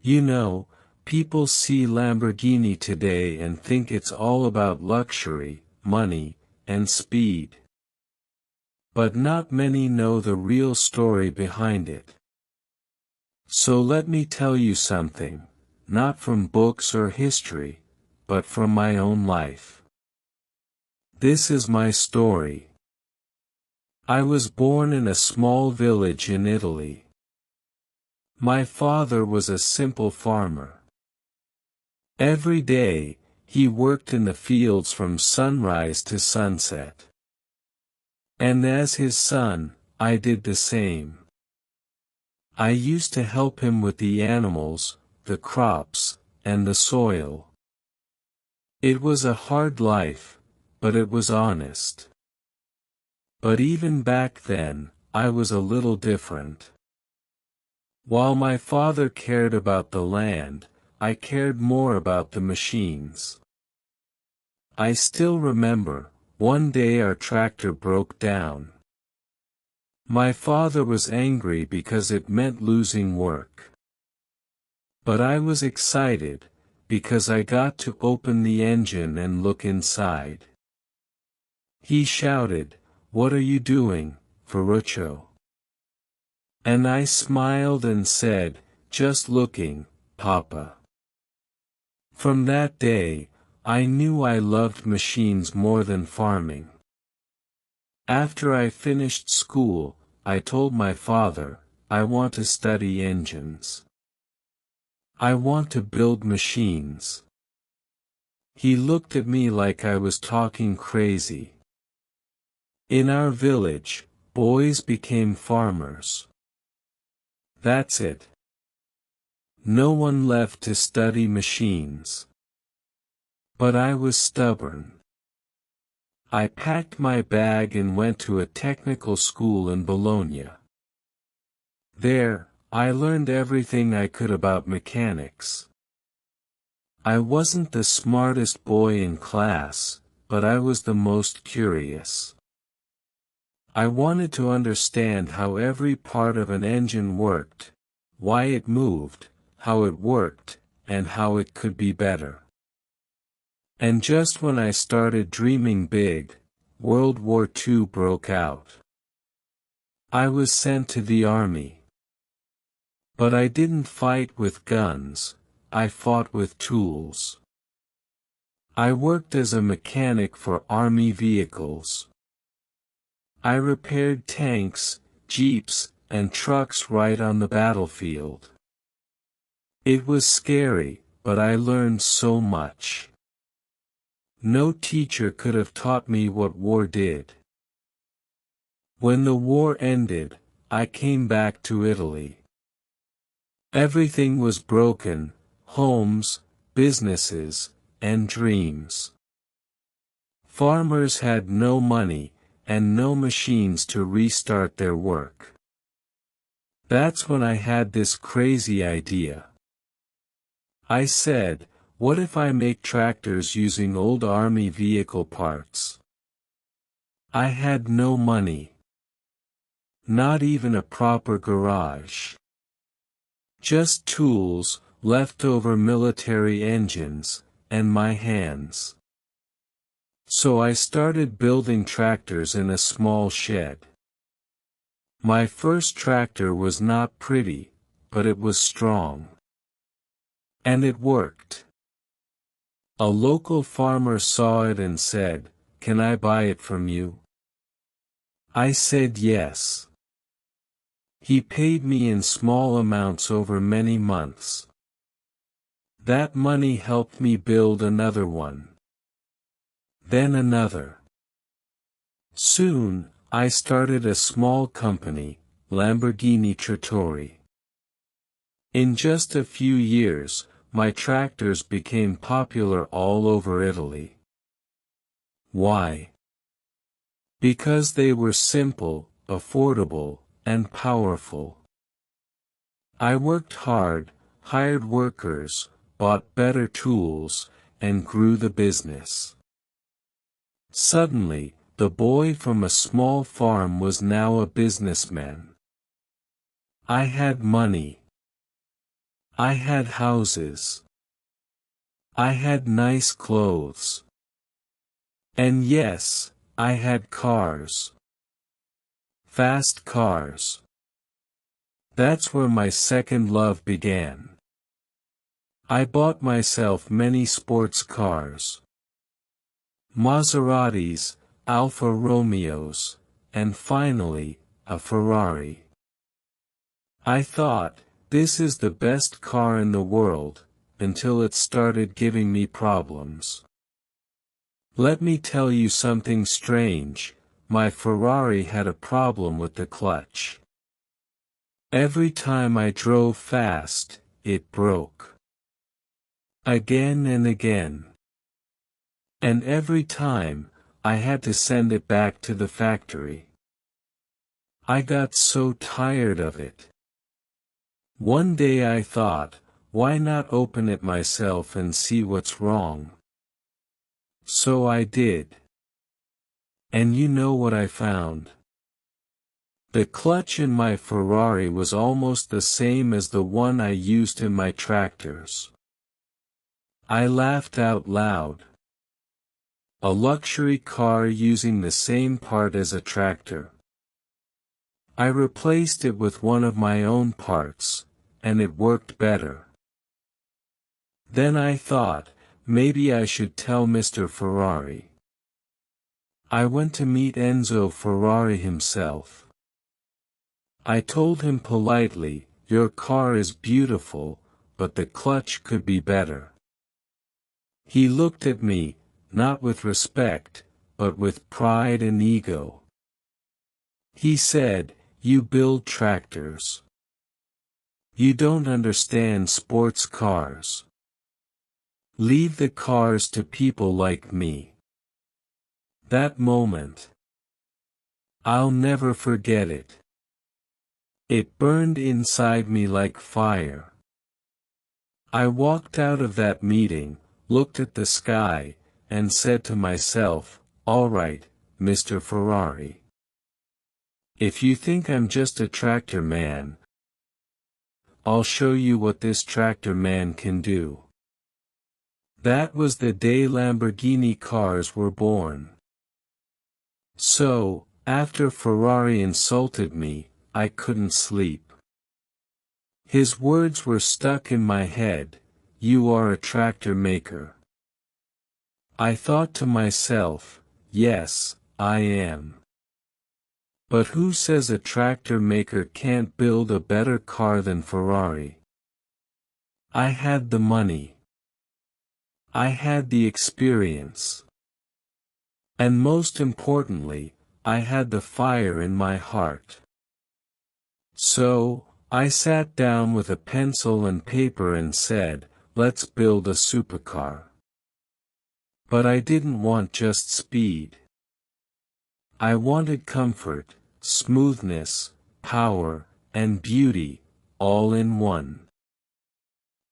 You know, people see Lamborghini today and think it's all about luxury, money, and speed. But not many know the real story behind it. So let me tell you something, not from books or history, but from my own life. This is my story. I was born in a small village in Italy. My father was a simple farmer. Every day, he worked in the fields from sunrise to sunset. And as his son, I did the same. I used to help him with the animals, the crops, and the soil. It was a hard life, but it was honest. But even back then, I was a little different. While my father cared about the land, I cared more about the machines. I still remember, one day our tractor broke down. My father was angry because it meant losing work. But I was excited, because I got to open the engine and look inside. He shouted, "What are you doing, Ferruccio?" And I smiled and said, "Just looking, Papa." From that day, I knew I loved machines more than farming. After I finished school, I told my father, I want to study engines. I want to build machines. He looked at me like I was talking crazy. In our village, boys became farmers. That's it. No one left to study machines. But I was stubborn. I packed my bag and went to a technical school in Bologna. There, I learned everything I could about mechanics. I wasn't the smartest boy in class, but I was the most curious. I wanted to understand how every part of an engine worked, why it moved, how it worked, and how it could be better. And just when I started dreaming big, World War II broke out. I was sent to the army. But I didn't fight with guns, I fought with tools. I worked as a mechanic for army vehicles. I repaired tanks, jeeps, and trucks right on the battlefield. It was scary, but I learned so much. No teacher could have taught me what war did. When the war ended, I came back to Italy. Everything was broken, homes, businesses, and dreams. Farmers had no money, and no machines to restart their work. That's when I had this crazy idea. I said, what if I make tractors using old army vehicle parts? I had no money. Not even a proper garage. Just tools, leftover military engines, and my hands. So I started building tractors in a small shed. My first tractor was not pretty, but it was strong. And it worked. A local farmer saw it and said, "Can I buy it from you?" I said yes. He paid me in small amounts over many months. That money helped me build another one. Then another. Soon, I started a small company, Lamborghini Trattori. In just a few years, my tractors became popular all over Italy. Why? Because they were simple, affordable, and powerful. I worked hard, hired workers, bought better tools, and grew the business. Suddenly, the boy from a small farm was now a businessman. I had money. I had houses. I had nice clothes. And yes, I had cars. Fast cars. That's where my second love began. I bought myself many sports cars. Maseratis, Alfa Romeos, and finally, a Ferrari. I thought, this is the best car in the world, until it started giving me problems. Let me tell you something strange, my Ferrari had a problem with the clutch. Every time I drove fast, it broke. Again and again. And every time, I had to send it back to the factory. I got so tired of it. One day I thought, why not open it myself and see what's wrong? So I did. And you know what I found? The clutch in my Ferrari was almost the same as the one I used in my tractors. I laughed out loud. A luxury car using the same part as a tractor. I replaced it with one of my own parts, and it worked better. Then I thought, maybe I should tell Mr. Ferrari. I went to meet Enzo Ferrari himself. I told him politely, your car is beautiful, but the clutch could be better. He looked at me, not with respect, but with pride and ego. He said, you build tractors. You don't understand sports cars. Leave the cars to people like me. That moment. I'll never forget it. It burned inside me like fire. I walked out of that meeting, looked at the sky, and said to myself, all right, Mr. Ferrari. If you think I'm just a tractor man, I'll show you what this tractor man can do. That was the day Lamborghini cars were born. So, after Ferrari insulted me, I couldn't sleep. His words were stuck in my head, you are a tractor maker. I thought to myself, yes, I am. But who says a tractor maker can't build a better car than Ferrari? I had the money. I had the experience. And most importantly, I had the fire in my heart. So, I sat down with a pencil and paper and said, let's build a supercar. But I didn't want just speed. I wanted comfort, smoothness, power, and beauty, all in one.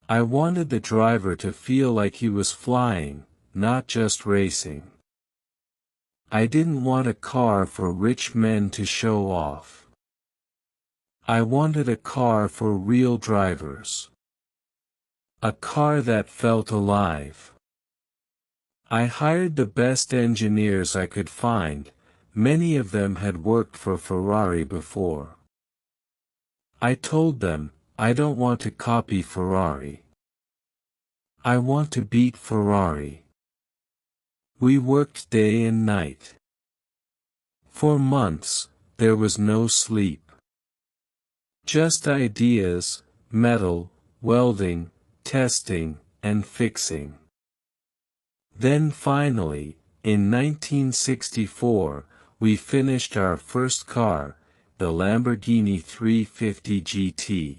I wanted the driver to feel like he was flying, not just racing. I didn't want a car for rich men to show off. I wanted a car for real drivers. A car that felt alive. I hired the best engineers I could find, many of them had worked for Ferrari before. I told them, I don't want to copy Ferrari. I want to beat Ferrari. We worked day and night. For months, there was no sleep. Just ideas, metal, welding, testing, and fixing. Then finally, in 1964, we finished our first car, the Lamborghini 350 GT.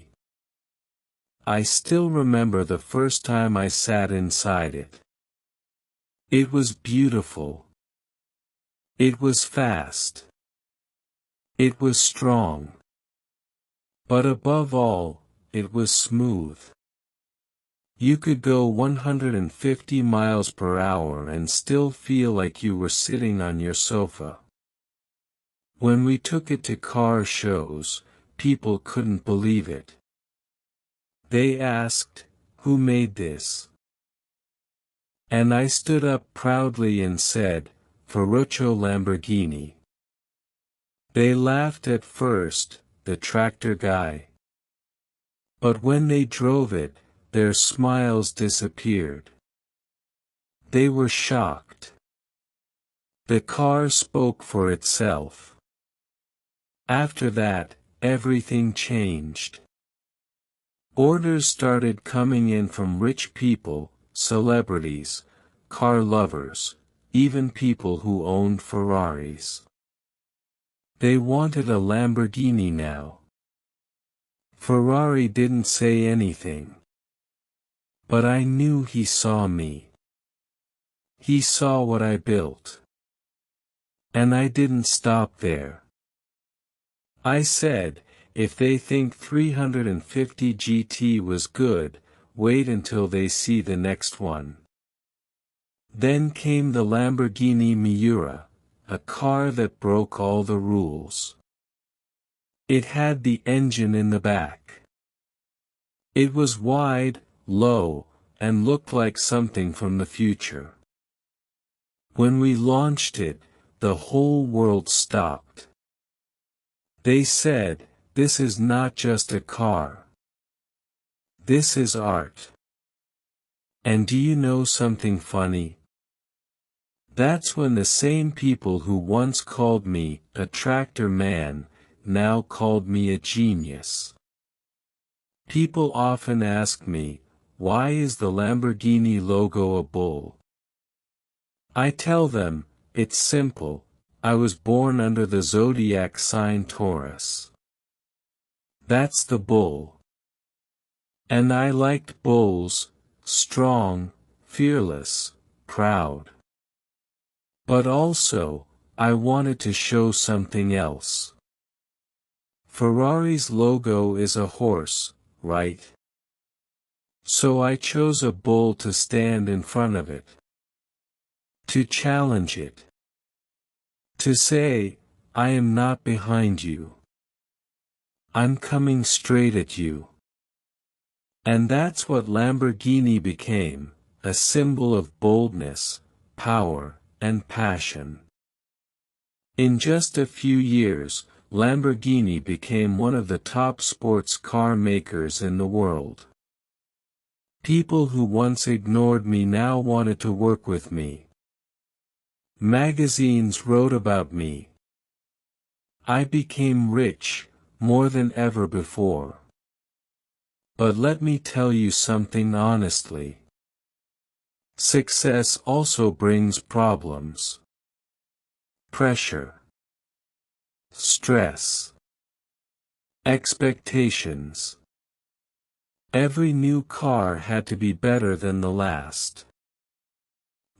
I still remember the first time I sat inside it. It was beautiful. It was fast. It was strong. But above all, it was smooth. You could go 150 miles per hour and still feel like you were sitting on your sofa. When we took it to car shows, people couldn't believe it. They asked, "Who made this?" And I stood up proudly and said, "Ferruccio Lamborghini." They laughed at first, the tractor guy. But when they drove it, their smiles disappeared. They were shocked. The car spoke for itself. After that, everything changed. Orders started coming in from rich people, celebrities, car lovers, even people who owned Ferraris. They wanted a Lamborghini now. Ferrari didn't say anything. But I knew he saw me. He saw what I built. And I didn't stop there. I said, if they think 350 GT was good, wait until they see the next one. Then came the Lamborghini Miura, a car that broke all the rules. It had the engine in the back. It was wide, low, and looked like something from the future. When we launched it, the whole world stopped. They said, "This is not just a car. This is art." And do you know something funny? That's when the same people who once called me a tractor man, now called me a genius. People often ask me, why is the Lamborghini logo a bull? I tell them, it's simple, I was born under the zodiac sign Taurus. That's the bull. And I liked bulls, strong, fearless, proud. But also, I wanted to show something else. Ferrari's logo is a horse, right? So I chose a bull to stand in front of it. To challenge it. To say, I am not behind you. I'm coming straight at you. And that's what Lamborghini became, a symbol of boldness, power, and passion. In just a few years, Lamborghini became one of the top sports car makers in the world. People who once ignored me now wanted to work with me. Magazines wrote about me. I became rich, more than ever before. But let me tell you something honestly. Success also brings problems. Pressure. Stress. Expectations. Every new car had to be better than the last.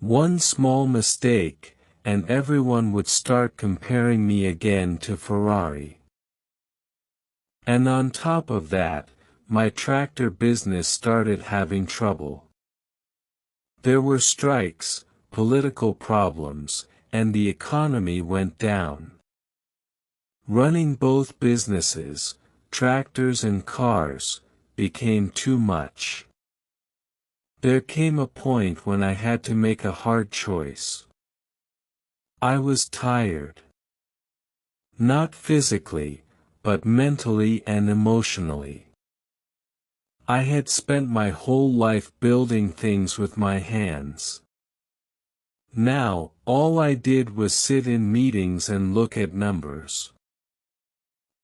One small mistake, and everyone would start comparing me again to Ferrari. And on top of that, my tractor business started having trouble. There were strikes, political problems, and the economy went down. Running both businesses, tractors and cars, became too much. There came a point when I had to make a hard choice. I was tired. Not physically, but mentally and emotionally. I had spent my whole life building things with my hands. Now, all I did was sit in meetings and look at numbers.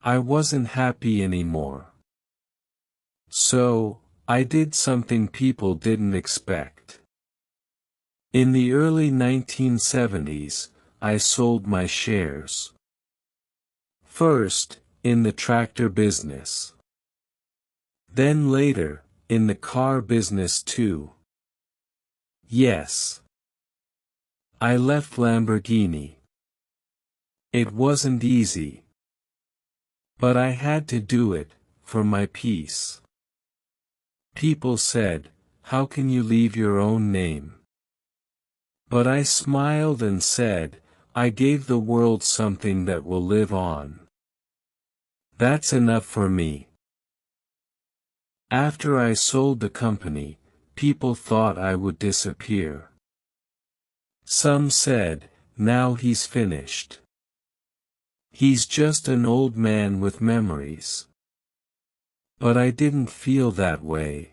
I wasn't happy anymore. So, I did something people didn't expect. In the early 1970s, I sold my shares. First, in the tractor business. Then later, in the car business too. Yes. I left Lamborghini. It wasn't easy. But I had to do it, for my peace. People said, how can you leave your own name? But I smiled and said, I gave the world something that will live on. That's enough for me. After I sold the company, people thought I would disappear. Some said, now he's finished. He's just an old man with memories. But I didn't feel that way.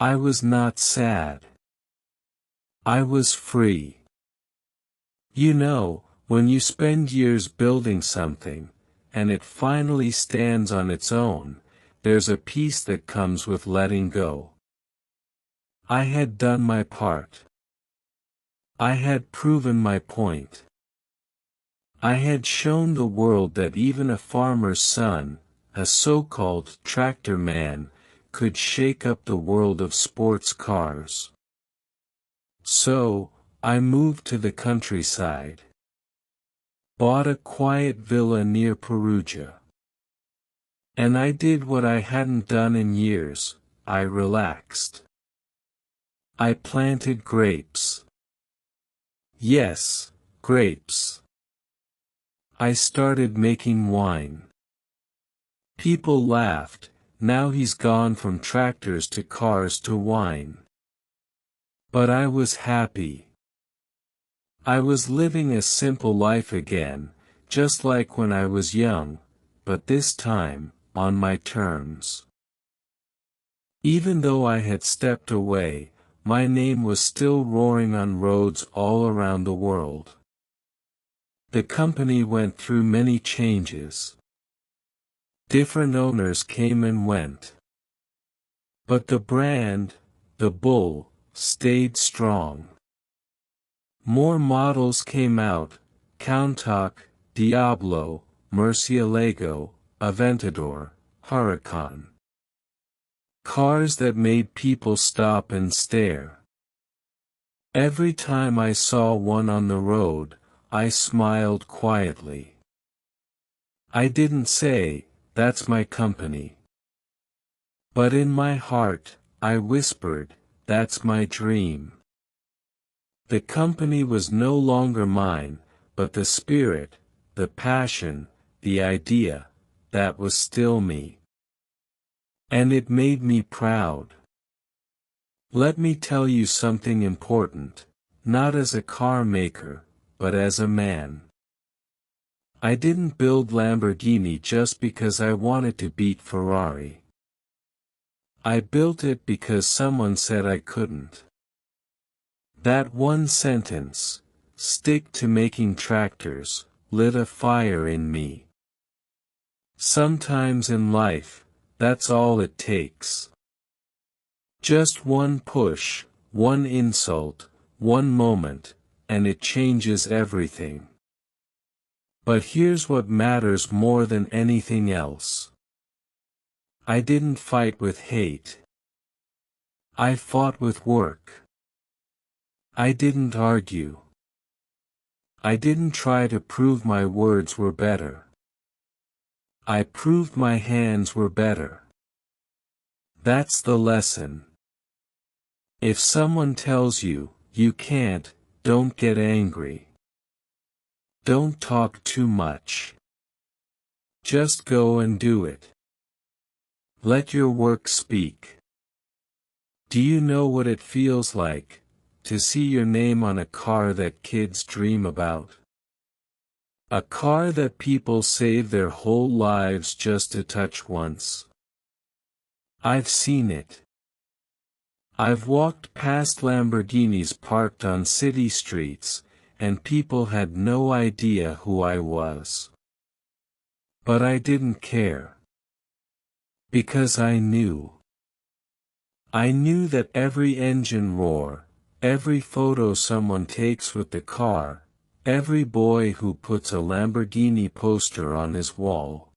I was not sad. I was free. You know, when you spend years building something, and it finally stands on its own, there's a peace that comes with letting go. I had done my part. I had proven my point. I had shown the world that even a farmer's son, a so-called tractor man, could shake up the world of sports cars. So, I moved to the countryside. Bought a quiet villa near Perugia. And I did what I hadn't done in years, I relaxed. I planted grapes. Yes, grapes. I started making wine. People laughed, now he's gone from tractors to cars to wine. But I was happy. I was living a simple life again, just like when I was young, but this time, on my terms. Even though I had stepped away, my name was still roaring on roads all around the world. The company went through many changes. Different owners came and went. But the brand, the bull, stayed strong. More models came out, Countach, Diablo, Murcielago, Aventador, Huracan. Cars that made people stop and stare. Every time I saw one on the road, I smiled quietly. I didn't say, that's my company. But in my heart, I whispered, that's my dream. The company was no longer mine, but the spirit, the passion, the idea, that was still me. And it made me proud. Let me tell you something important, not as a car maker, but as a man. I didn't build Lamborghini just because I wanted to beat Ferrari. I built it because someone said I couldn't. That one sentence, stick to making tractors, lit a fire in me. Sometimes in life, that's all it takes. Just one push, one insult, one moment, and it changes everything. But here's what matters more than anything else. I didn't fight with hate. I fought with work. I didn't argue. I didn't try to prove my words were better. I proved my hands were better. That's the lesson. If someone tells you, you can't, don't get angry. Don't talk too much. Just go and do it. Let your work speak. Do you know what it feels like, to see your name on a car that kids dream about? A car that people save their whole lives just to touch once. I've seen it. I've walked past Lamborghinis parked on city streets, and people had no idea who I was. But I didn't care. Because I knew. I knew that every engine roar, every photo someone takes with the car, every boy who puts a Lamborghini poster on his wall.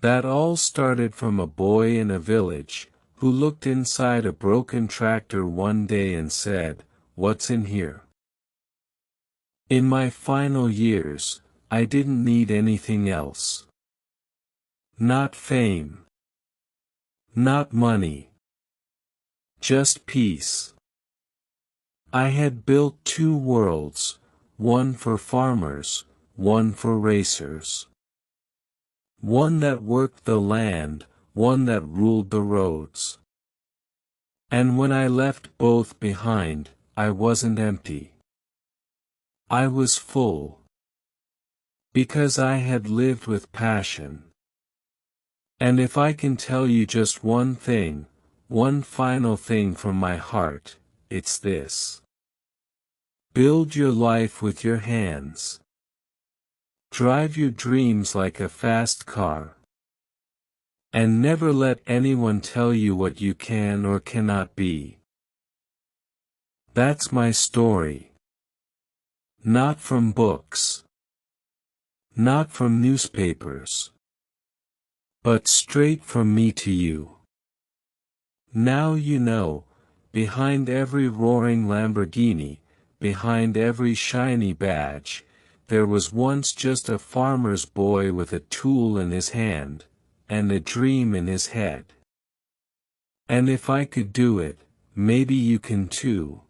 That all started from a boy in a village, who looked inside a broken tractor one day and said, "What's in here?" In my final years, I didn't need anything else. Not fame. Not money. Just peace. I had built two worlds, one for farmers, one for racers. One that worked the land, one that ruled the roads. And when I left both behind, I wasn't empty. I was full. Because I had lived with passion. And if I can tell you just one thing, one final thing from my heart, it's this. Build your life with your hands. Drive your dreams like a fast car. And never let anyone tell you what you can or cannot be. That's my story. Not from books. Not from newspapers. But straight from me to you. Now you know, behind every roaring Lamborghini, behind every shiny badge, there was once just a farmer's boy with a tool in his hand, and a dream in his head. And if I could do it, maybe you can too.